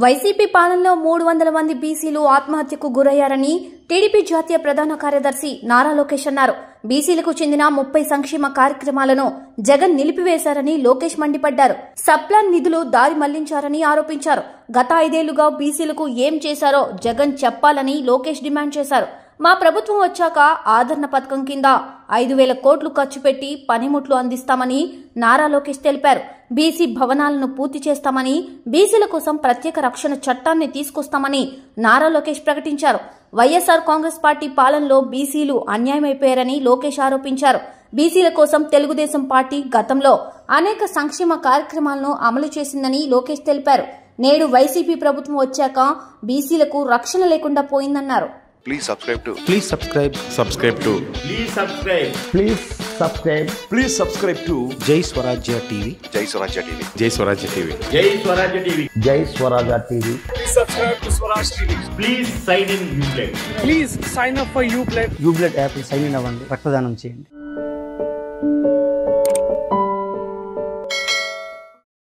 YCP పాలనలో 300 మంది బీసీలు ఆత్మహత్యకు గురయ్యారని టీడీపీ జాతీయ ప్రధాన కార్యదర్శి నారా లోకేష్ అన్నారు. బీసీలకు చెందిన 30 సంక్షేమ కార్యక్రమాలను జగన్ నిలిపివేశారని లోకేష్ మండిపడ్డారు. సప్లాన్ నిధులు దారి మళ్లించారని ఆరోపించారు. గత 5 ఏళ్లుగా బీసీలకు ఏం చేశారో జగన్ చెప్పాలని లోకేష్ డిమాండ్ చేశారు. మా ప్రభుత్వం వచ్చాక ఆదరణ పథకం కింద 5,000 కోట్లు ఖర్చు పెట్టి పనిముట్లు అందిస్తామని నారా లోకేష్ తెలిపారు. బీసీ భవనాలను పూర్తి చేస్తామని, బీసీల కోసం ప్రత్యేక రక్షణ చట్టాన్ని తీసుకొస్తామని నారా లోకేష్ ప్రకటించారు. వైఎస్ఆర్ కాంగ్రెస్ పార్టీ పాలనలో బీసీలు అన్యాయమైపోయారని లోకేష్ ఆరోపించారు. బీసీల కోసం తెలుగుదేశం పార్టీ గతంలో అనేక సంక్షేమ కార్యక్రమాలను అమలు చేసిందని లోకేష్ తెలిపారు. నేడు వైసీపీ ప్రభుత్వం వచ్చాక బీసీలకు రక్షణ లేకుండా పోయిందన్నారు. Please subscribe to. Please subscribe. Subscribe to. Please subscribe. Please subscribe. Please subscribe to. Jai Swarajya TV. Jai Swarajya TV. Jai Swarajya TV. Jai Swarajya TV. Jai Swarajya TV. Please subscribe to Swaraj TV. Please sign in Ublade. Please sign up for Ublade. Ublade app sign in అవ్వండి, రక్తదానం చేయండి.